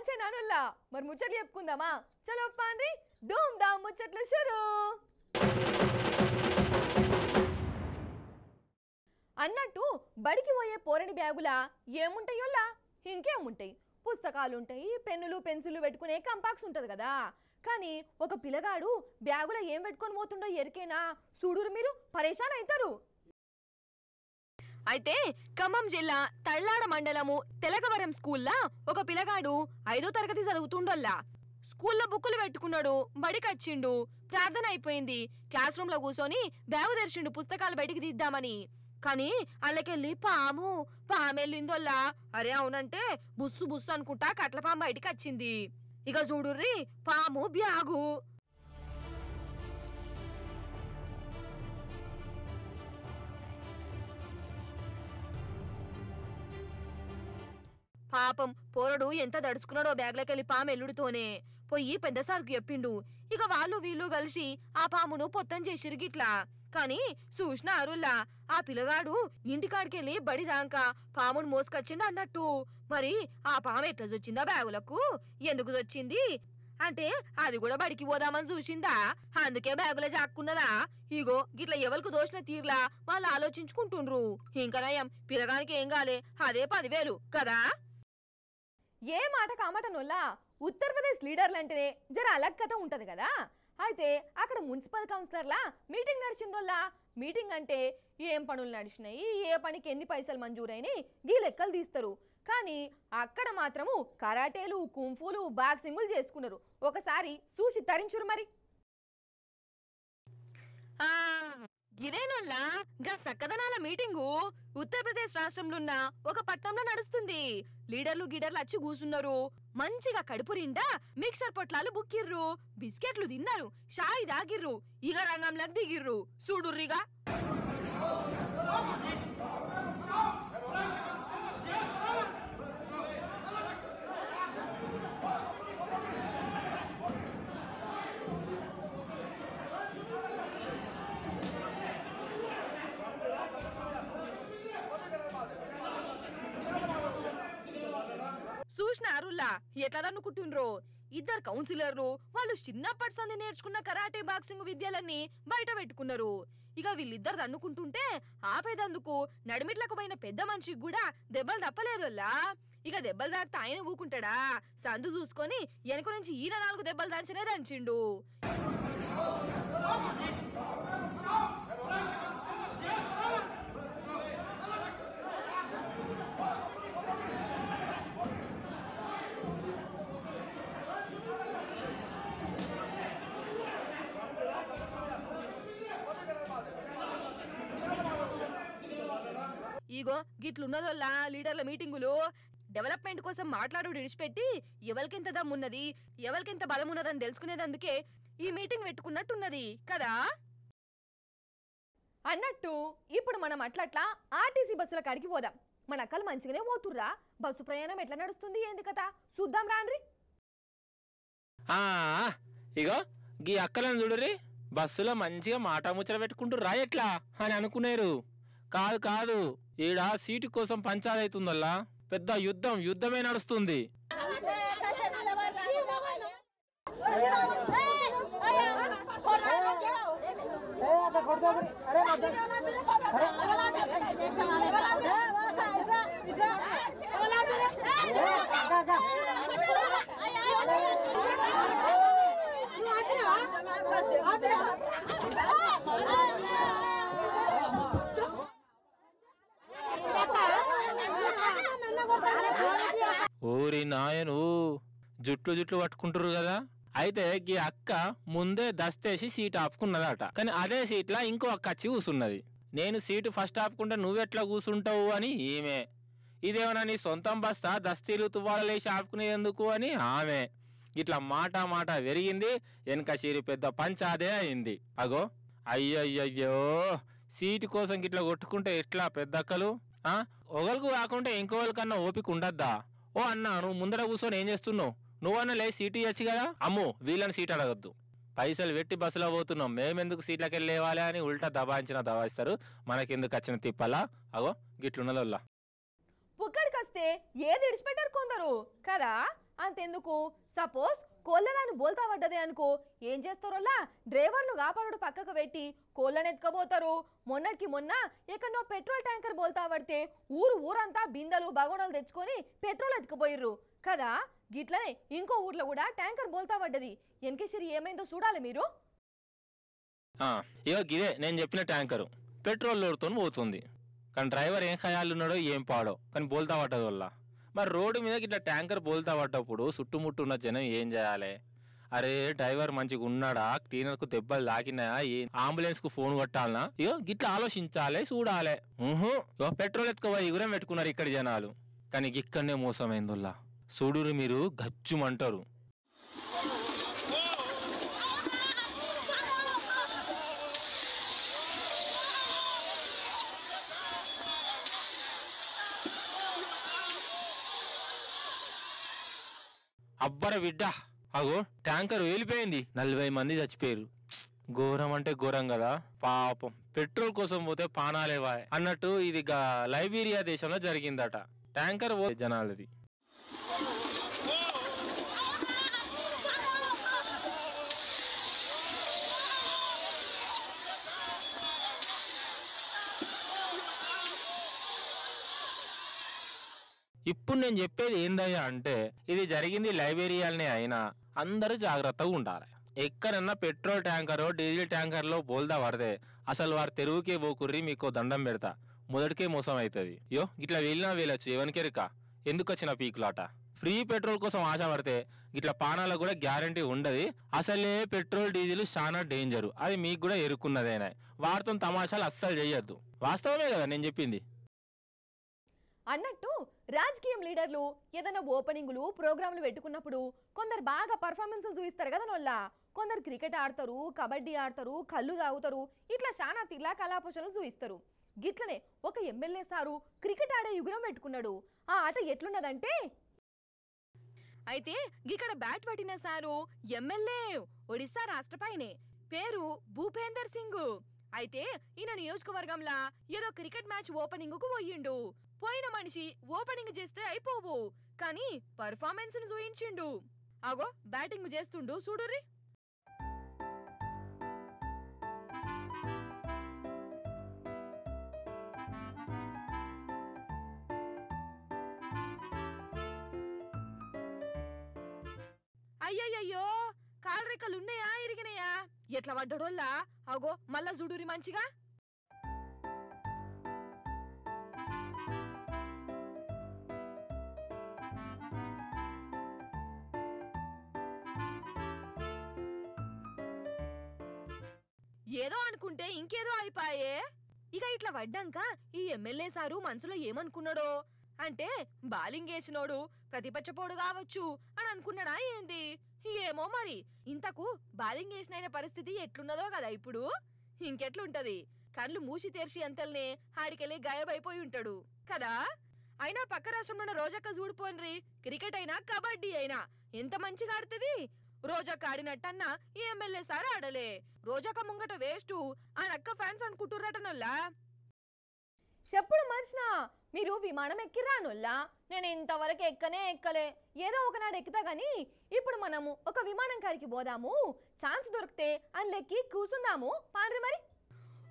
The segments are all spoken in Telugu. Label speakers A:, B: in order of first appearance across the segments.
A: మంచేనానల్లా మరి ముచ్చట్లు చెప్పుకుందామా చలో పాండ్రి ధూమ్ ధామ్ ముచ్చట్లు షురు అన్నట్టు బడికి పోయే పోరని బ్యాగులా ఏముంటాయోలా ఇంకేముంటాయి పుస్తకాలు ఉంటాయి పెన్నులు పెన్సిళ్ళు పెట్టుకునే కంపాక్స్ ఉంటది కదా కానీ ఒక పిల్లగాడు బ్యాగులో ఏం పెట్టుకొని పోతుండో ఎరికేనా చూడురు మీరు పరేషాన్ అవుతారు అయితే ఖమ్మం జిల్లా తల్లాడ మండలము తెలగవరం స్కూల్లో ఒక పిల్లగాడు 5వ తరగతి చదువుతుండోల్లా స్కూల్లో బుక్కులు పెట్టుకున్నాడు బడికి వచ్చిండు ప్రార్థన అయిపోయింది క్లాస్ రూమ్ లో కూర్చొని బ్యాగు తెరిచిండు పుస్తకాలు బయటికి తీద్దామని కానీ అల్లకెళ్ళి పామెళ్ళిందోల్లా అరే అవునంటే బుస్సు బుస్సు అనుకుంటా కట్లపాము బయటికి వచ్చింది ఇక చూడుర్రి పాము బ్యాగు పాపం పోరడు ఎంత దడుచుకున్నాడో బ్యాగ్లోకెళ్ళి పాము ఎల్లుడితోనే పోయి పెద్ద సార్కు చెప్పిండు ఇక వాళ్ళు వీళ్ళు కలిసి ఆ పామును పొత్తం చేసిరు గిట్లా కానీ చూసిన అరుల్లా ఆ పిల్లగాడు ఇంటికాడికెళ్ళి బడి దాకా పామును మోసుకొచ్చిండు అన్నట్టు మరి ఆ పాము ఎట్లా వచ్చిందా బ్యాగులకు ఎందుకు వచ్చింది అంటే అది కూడా బడికి పోదామని చూసిందా అందుకే బ్యాగులో జాక్కున్నదా ఇగో గిట్లా ఎవరికి దోషణ తీర్లా వాళ్ళు ఆలోచించుకుంటుండ్రు ఇంకా నయం పిల్లగానికి ఏం కాలే అదే 10,000 కదా ఏ మాట కామాట నొల్లా ఉత్తరప్రదేశ్ లీడర్లు అంటేనే జర అలగ్ కథ ఉంటది కదా అయితే అక్కడ మున్సిపల్ కౌన్సిలర్లా మీటింగ్ నడిచిందోల్లా మీటింగ్ అంటే ఏం పనులు నడిచినాయి ఏ పనికి ఎన్ని పైసలు మంజూరైనాయి గీ లెక్కలు తీస్తారు కానీ అక్కడ మాత్రము కరాటేలు కుంఫులు బాక్సింగులు చేసుకున్నారు ఒకసారి చూసి తరించురు మరి గిదేనోల్లా గా సక్కదనాల మీటింగు ఉత్తరప్రదేశ్ రాష్ట్రంలో ఉన్న ఒక పట్టణంలో నడుస్తుంది లీడర్లు గిడర్లు వచ్చి కూసున్నారు మంచిగా కడుపు నిండా మిక్సర్ పొట్లాలు బుక్కిర్రు బిస్కెట్లు తిన్నారు షాయి దాగిర్రు ఇక రంగంలోకి దిగిర్రు చూడుర్రిగా చూసిన అరుల్లా ఎట్లా దన్నుకుంటుండ్రో ఇద్దరు కౌన్సిలర్లు వాళ్ళు చిన్నప్పటి సంది నేర్చుకున్న కరాటే బాక్సింగ్ విద్యలన్నీ బయట పెట్టుకున్నారు ఇక వీళ్ళిద్దరు దన్నుకుంటుంటే ఆపేదందుకు నడిమిట్లకు పోయిన పెద్ద మనిషికి కూడా దెబ్బలు తప్పలేదోల్లా ఇక దెబ్బలు తాకితే ఆయన ఊకుంటాడా సందు చూసుకొని వెనక నుంచి ఈయన 4 దెబ్బలు దంచనే దంచిండు ఇగో గిట్లున్నదోల్లా లీడర్ల మీటింగులు డెవలప్మెంట్ కోసం మాట్లాడు విడిచిపెట్టి ఎవరికెంత దమ్మున్నది ఎవరికెంత బలం ఉన్నదని తెలుసుకునేదందుకే ఈ మీటింగ్ పెట్టుకున్నట్టున్నది కదా అన్నట్టు ఇప్పుడు మనం అట్లట్లా ఆర్టీసీ బస్సుల కాడికి పోదాం మన అక్కలు మంచిగానే పోతుర్రా బస్సు ప్రయాణం ఎట్లా నడుస్తుంది ఏంది కదా చూద్దాం రాండ్రి
B: ఇగో గీ అక్కలను చూడుర్రి బస్సులో మంచిగా మాట ముచ్చట పెట్టుకుంటుర్రా ఎట్లా అని అనుకునేరు కాదు కాదు ఈడ సీటు కోసం పంచాయతీ అవుతుందల్లా పెద్ద యుద్ధమే నడుస్తుంది ఊరి నాయను జుట్లు పట్టుకుంటారు కదా అయితే ఈ అక్క ముందే దస్తేసి సీట్ ఆపుకున్నదట కానీ అదే సీట్లా ఇంకో అక్క వచ్చి కూసున్నది నేను సీటు ఫస్ట్ ఆపుకుంటే నువ్వెట్లా కూసుంటావు అని ఈమె ఇదేమన్నా నీ సొంతం బస్తా దస్తీలు తువ్వాలలేసి ఆపుకునేందుకు అని ఆమె ఇట్లా మాట పెరిగింది వెనక సీరి పెద్ద పంచాదే అయింది అగో అయ్యయ్యో సీటు కోసం ఇట్లా కొట్టుకుంటే ఎట్లా పెద్దక్కలు ఒకరికి కాకుంటే ఇంకోళ్ళకన్నా ఓపిక ఉండద్దా ఓ అన్నా నువ్వు ముందర కూర్చొని ఏం చేస్తున్నావు నువ్వన్నా లే సీటు ఇవ్వచ్చు కదా అమ్ము వీళ్ళని సీట్ అడగద్దు పైసలు పెట్టి బస్సులో పోతున్నాం మేమెందుకు సీట్లకి వెళ్ళేవాలి అని ఉల్టా దబాయిస్తారు మనకెందుకు వచ్చిన తిప్పలా అగో గిట్లున్నదల్లా
A: పుక్కడికి వస్తే ఏది ఇడిచిపెట్టారు కొందరు కదా అంతెందుకు సపోజ్ కోళ్ళ వ్యాన్ బోల్తా పడ్డదే అనుకో ఏం చేస్తారోలా డ్రైవర్ను కాపాడు పక్కకు పెట్టి కోళ్ళని ఎత్తుకపోతారు. మొన్నటికి మొన్న ఎక్కడో పెట్రోల్ ట్యాంకర్ బోల్తా పడితే ఊరంతా బిందెలు బగోనలు తెచ్చుకొని పెట్రోల్ ఎత్తుకుపోయిర్రు కదా. గిట్లనే ఇంకో ఊర్లో కూడా ట్యాంకర్ బోల్తా పడ్డది. వెనకేసిరి ఏమైందో చూడాలి మీరు.
B: ఇదే నేను చెప్పిన ట్యాంకరు పెట్రోల్ లోడుతో పోతుంది, కానీ డ్రైవర్ ఏం ఖయాలున్నాడో ఏం పాడో కానీ బోల్తా పడ్డది వల్ల. మరి రోడ్డు మీద ఇట్లా ట్యాంకర్ బోల్తా పడ్డప్పుడు చుట్టుముట్టు ఉన్న జనం ఏం చేయాలి? అరే డ్రైవర్ మంచిగా ఉన్నాడా, క్లీనర్కు దెబ్బలు తాకినాయా, అంబులెన్స్ కు ఫోన్ కొట్టాలనా, గిట్లా ఆలోచించాలి చూడాలి. పెట్రోల్ ఎత్తుకోవాలి ఎగురం పెట్టుకున్నారు ఇక్కడ జనాలు, కానీ ఇక్కడనే మోసమైందుల్లా. చూడురు మీరు గచ్చుమంటారు. అబ్బర బిడ్డ, అగో ట్యాంకర్ వెళ్ళిపోయింది, 40 మంది చచ్చిపోయారు. ఘోరం అంటే ఘోరం కదా పాపం. పెట్రోల్ కోసం పోతే పానాలేవా అన్నట్టు ఇది లైబీరియా దేశంలో జరిగిందట. ట్యాంకర్ జనాలది. ఇప్పుడు నేను చెప్పేది ఏందయ్యా అంటే ఇది జరిగింది లైబీరియాలనే అయినా అందరూ జాగ్రత్తగా ఉండాలి. ఎక్కడన్నా పెట్రోల్ ట్యాంకరో డీజిల్ ట్యాంకర్లో బోల్దా పడితే అసలు వారు తెరువుకే పోకుర్రి, మీకు దండం పెడతా, మొదటికే మోసం అవుతుంది. ఇట్లా వెళ్ళినా వెళ్ళొచ్చు, ఎవరికెరిక ఎందుకు వచ్చిన పీకులాట. ఫ్రీ పెట్రోల్ కోసం ఆశ పడితే ఇట్లా పానాలకు కూడా గ్యారంటీ ఉండదు. అసలే పెట్రోల్ డీజిల్ చాలా డేంజరు, అది మీకు కూడా ఎరుక్కున్నదేనా. వారితో తమాషాలు అస్సలు చెయ్యొద్దు. వాస్తవమే కదా నేను చెప్పింది.
A: అన్నట్టు రాజకీయం లీడర్లు ఏదైనా ఓపెనింగ్లు ప్రోగ్రాంలు పెట్టుకున్నప్పుడు కొందరు బాగా పర్ఫార్మెన్స్లు చూపిస్తారు కదా నోళ్ళ. కొందరు క్రికెట్ ఆడతారు, కబడ్డీ ఆడతారు, కళ్ళు తాగుతారు, ఇట్లా చాలా తిల్లా కళాపోషణలు చూపిస్తారు. గిట్లనే ఒక ఎమ్మెల్యే సారు క్రికెట్ ఆడే యుగురం పెట్టుకున్నాడు. ఆ ఆట ఎట్లున్నదంటే అయితే ఇక్కడ బ్యాట్ పట్టిన సారు ఎమ్మెల్యే ఒడిశా రాష్ట్రపైనే, పేరు భూపేందర్ సింగ్. అయితే ఈయన నియోజకవర్గంలో ఏదో క్రికెట్ మ్యాచ్ ఓపెనింగ్ కు పోయిండు. పోయిన మనిషి ఓపెనింగ్ చేస్తే అయిపోవు, కానీ పర్ఫార్మెన్స్ ను చూయించిండు. అగో బ్యాటింగ్ చేస్తుండు చూడుర్రి. అయ్యయ్యో కాలు రెక్కలు ఉన్నాయా ఇరిగినాయా? ఎట్లా పడ్డాడోల్లా? అగో మళ్ళా చూడురి మంచిగా. ఏదో అనుకుంటే ఇంకేదో అయిపోయే. ఇక ఇట్లా పడ్డాక ఈ ఎమ్మెల్యే సారు మనసులో ఏమనుకున్నాడో అంటే బాలింగ్ వేసినోడు ప్రతిపక్షపోడు కావచ్చు అని అనుకున్నాడా ఏంది ఏమో. మరి ఇంతకు బాలింగ్ వేసిన పరిస్థితి ఎట్లున్నదో కదా ఇప్పుడు. ఇంకెట్లుంటది, కళ్ళు మూసి తెరిచి అంతల్నే ఆడికెళ్ళి గాయబైపోయి ఉంటాడు కదా. అయినా పక్క రాష్ట్రంలో రోజక్క చూడిపోన్రి, క్రికెట్ అయినా కబడ్డీ అయినా ఎంత మంచిగా ఆడుతుంది. రోజక్క ఆడినట్టన్నా ఈ ఎమ్మెల్యే సార్ ఆడలే. రోజక్క ముంగట వేస్టు ఆ నక్క ఫ్యాన్స్ అనుకుంటుర్రటనొల్లా. చెప్పుడు మనిషినా మీరు విమానం ఎక్కిరానొల్లా? నేను ఇంతవరకు ఎక్కలే. ఏదో ఒకనాడు ఎక్కుతా గాని ఇప్పుడు మనము ఒక విమానం కాడికి పోదాము, ఛాన్స్ దొరికితే అందులోకి కూసుందాము పాండ్రి. మరి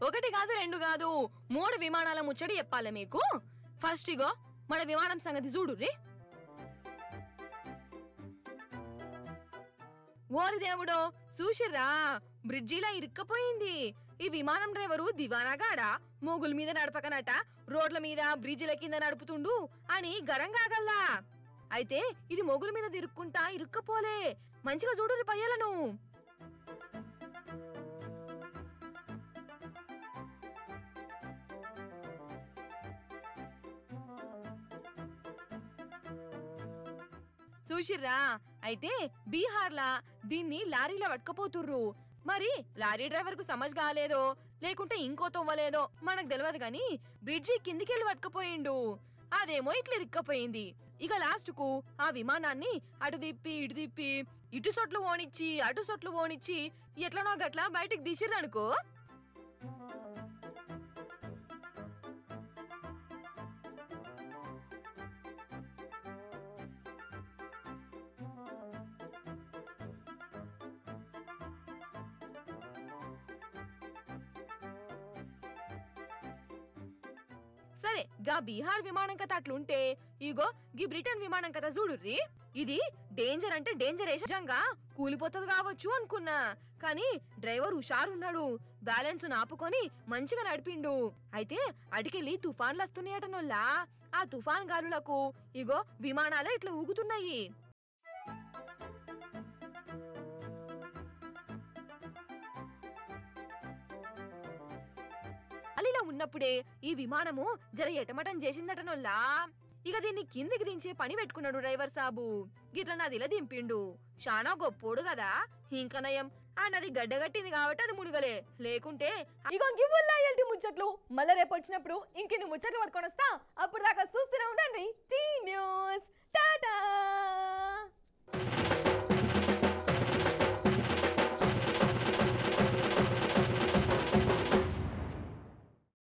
A: ఒకటి కాదు, రెండు కాదు, 3 విమానాల ముచ్చడి చెప్పాలి మీకు. ఫస్ట్ ఇగో మన విమానం సంగతి చూడుర్రి. ఓరి దేవుడో చూసిర్రా, బ్రిడ్జిలా ఇరుక్కపోయింది. ఈ విమానం డ్రైవరు దివానాగాడా, మోగుల మీద నడపకనట రోడ్ల మీద బ్రిడ్జిల కింద నడుపుతుండు అని గరంగాగల్లా. అయితే ఇది మొగుల మీద తిరుక్కుంటా ఇరుక్కపోలే. మంచిగా చూడుర్రి పయ్యలను. చూసిర్రా, అయితే బీహార్లా దీన్ని లారీలో పట్టుకపోతుర్రు. మరి లారీ డ్రైవర్ కు సమజ్ కాలేదో లేకుంటే ఇంకో తొవ్వలేదో మనకు తెలియదు గాని బ్రిడ్జి కిందికెళ్ళి పట్టుకపోయిండు. అదేమో ఇట్లా ఇరుక్కపోయింది. ఇక లాస్ట్ కు ఆ విమానాన్ని అటు తిప్పి ఇటు తిప్పి, ఇటు సొట్లు ఓనిచ్చి అటు సొట్లు ఓనిచ్చి ఎట్లనో గట్లా బయటికి తీసిర్రనుకో. సరే గా బీహార్ విమానం కథ అట్లుంటే ఇగో గీ బ్రిటన్ విమానం కథ చూడుర్రి. ఇది డేంజర్ అంటే డేంజర్ నిజంగా కూలిపోతుంది కావచ్చు అనుకున్నా, కానీ డ్రైవర్ హుషారున్నాడు, బ్యాలెన్స్ ఆపుకొని మంచిగా నడిపిండు. అయితే అడికెళ్ళి తుఫాన్లు వస్తున్నాయటనోల్లా, ఆ తుఫాన్ గాలులకు ఇగో విమానాలే ఇట్లా ఊగుతున్నాయి. అలిలా ఉన్నప్పుడే ఈ విమానము జర ఎటమటం చేసిందటనోల్లా. ఇక దీన్ని కిందికి దించే పని పెట్టుకున్నాడు డ్రైవర్ సాబు. గిట్ల నదిలా దింపిండు. శానా గొప్పోడు కదా, ఇంకా నయం ఆ నది గడ్డగట్టింది కాబట్టి అది మునిగలే, లేకుంటే
C: ఇగో గివ్వుల్లా ఎల్టి ముచ్చట్లు. మళ్ళీ రేపు వచ్చినప్పుడు ఇంకెన్ని ముచ్చట్లు పట్టుకొని వస్తా. అప్పుడు దాకా చూస్తూనే ఉండండి టీ న్యూస్. టాటా.